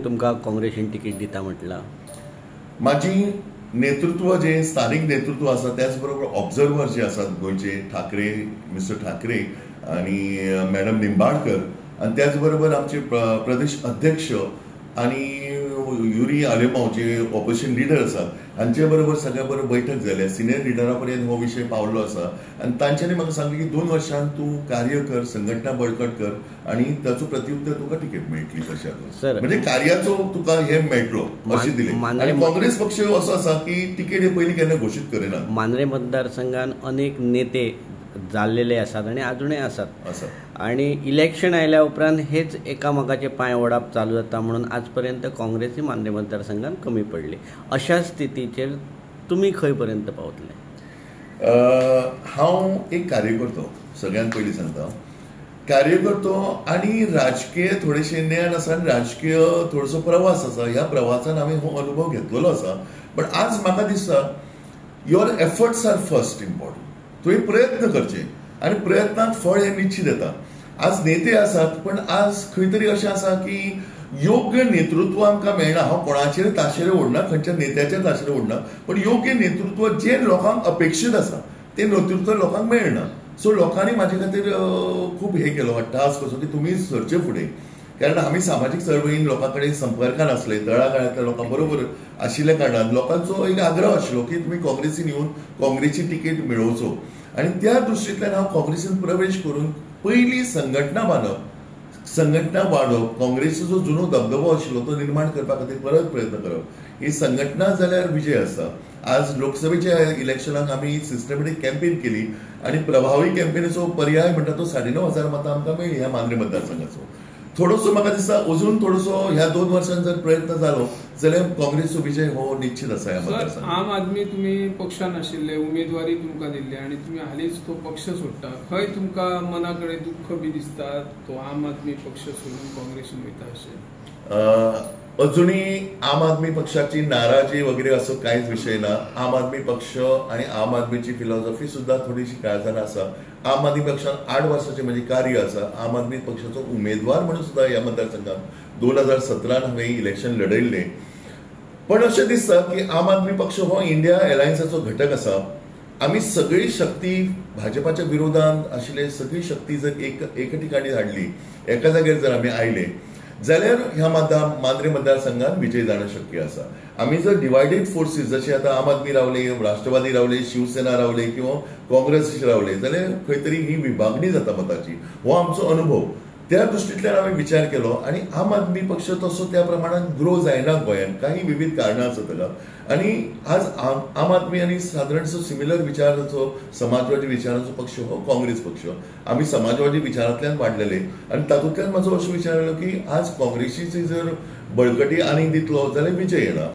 तुमका काँग्रेसीन तिकीट दिता म्हटलं. माझी नेतृत्व जे स्थानिक नेतृत्व आसा त्याचबरोबर ऑब्झर्वर जे आसात गोयचे ठाकरे मिस्टर ठाकरे आणि मॅडम निंबाळकर आणि त्याचबरोबर आमचे प्रदेश अध्यक्ष आणि युरी आलेमाव जे ऑपोजिशन लिडर असतात हांचे बरोबर सगळ्या बरोबर बैठक जाल्या. सिनियर लिडरा पर्यंत हो विषय पावलो आसा आणि तांच्यांनी म्हाका सांगलें की 2 वर्षांत तूं कार्य कर, संघटना बळकट कर आणि ताचो प्रत्युत्तर तुका तिकेट मेळटली. तशें म्हणजे कार्याचो तुका हे मेळटलो अशें दिलें. आणि काँग्रेस पक्ष असो आसा की तिकेट हे पयलीं केन्ना घोशीत करिना. मांद्रे मतदारसंघात अनेक नेते जाल्लेले आसात आणि अजूनय आसात आणि इलेक्शन आयल्या उपरांत हेच एकामेकाचे पांय ओडप चालू जाता म्हणून आजपर्यंत काँग्रेसी मांद्रे मतदारसंघात कमी पडली. अशा स्थितीचेर तुम्ही खंय पर्यंत पावतले? हांव एक कार्यकर्तो, सगळ्यांत पयलीं सांगता कार्यकर्तो आणि राजकीय थोडेशे ज्ञान आसा आणि राजकीय थोडोसो प्रवास आसा. ह्या प्रवासान हांवें हो अनुभव घेतलेलो आसा. पण आज म्हाका दिसता your efforts are first important. तुवें प्रयत्न करचे आणि प्रयत्नात फळ हे निश्चित येता. आज नेते आसात पण आज खंय तरी अशें आसा की योग्य नेतृत्व आमकां मेळना. हांव कोणाचेर ताशेरे ओडना, खंयच्या नेत्याचेर ताशेरे ओडना, पण योग्य नेतृत्व जे लोकांक अपेक्षीत आसा ते नेतृत्व लोकांक मेळना. सो लोकांनी म्हाजे खातीर खूब हे केलो टास्क असो की तुमी सरचे फुडें. कारण आमी सामाजीक चळवळीन लोकां कडेन संपर्कान आसले, तळागाळांतल्या लोकां बरोबर आशिल्ल्या कारणान लोकांचो एक आग्रह आशिल्लो की तुमी काँग्रेसीन येवन काँग्रेसची तिकेट मेळोवचो. आणि त्या दृश्टींतल्यान हांव काँग्रेसीन प्रवेश करून पयली संघटना बांदप, संघटना वाडोवप, काँग्रेसीचो जो जुनो दबदबो आशिल्लो तो निर्माण करपा खातीर परत प्रयत्न करप. ही संघटना जाल्यार विजय आसा. आज लोकसभेच्या इलेक्शनाक आमी सिस्टमॅटीक कॅम्पेन केली आणि प्रभावी कॅम्पेनीचो पर्याय म्हणटा तो 9,500 मतां आमकां मेळ्ळी ह्या मांद्रे मतदारसंघाचो. थोडोसो म्हाका दिसता अजून थोडोसो ह्या 2 वर्षांत जर प्रयत्न जालो जाल्यार काँग्रेसचो विजय हो निश्चित आसा ह्या मतदारसंघात. आम आदमी तुम्ही पक्षान आशिल्ले, उमेदवारी तुमकां दिल्ली आणि तुम्ही हालींच तो पक्ष सोडटा. खंय तुमकां मना कडेन दुख्ख बी दिसता तो आम आदमी पक्ष सोडून काँग्रेसीन वयता अशें? अजूनही आम आदमी पक्षाची नाराजी वगैरे असं काहीच विषय ना. आम आदमी पक्ष आणि आम आदमीची फिलॉसॉफी सुद्धा थोडीशी काळजाना आसा. आम आदमी पक्षान 8 वर्षाचे म्हणजे कार्य आसा. आम आदमी पक्षाचो उमेदवार म्हणून सुद्धा ह्या मतदारसंघात 2017 हांवें इलेक्शन लढयल्लें. पण अशें दिसता की आम आदमी पक्ष हो इंडिया अलायन्साचो घटक आसा. आमी सगळी शक्ती भाजपाच्या विरोधात आशिल्ले सगळी शक्ती जर एक ठिकाणी हाडली, एका जाग्यार जर आमी आयले जाल्यार ह्या मांद्रे मतदारसंघात विजय जाणं शक्य आसा. आमी जर डिवायडेड फोर्सीस जशे आता आम आदमी रावले, राष्ट्रवादी रावले, शिवसेना रावले किंवा काँग्रेस रावले जाल्यार खंय तरी ही विभागणी जाता मताची. हो आमचो अनुभव. त्या दृश्टींतल्यान हांवें विचार केलो आणि आम आदमी पक्ष तसो त्या प्रमाणात ग्रो जायना गोंयांत. काही विविध कारणां आसात ताका. आणि आज आम आदमी आणि सादारणसो सिमिलर विचाराचो समाजवादी विचाराचो पक्ष हो काँग्रेस पक्ष. आमी समाजवादी विचारांतल्यान वाडलेले आणि तातूंतल्यान म्हजो असो विचार आयलो की आज काँग्रेसीची जर बळकटी आनी दितलो जाल्यार विजय येना.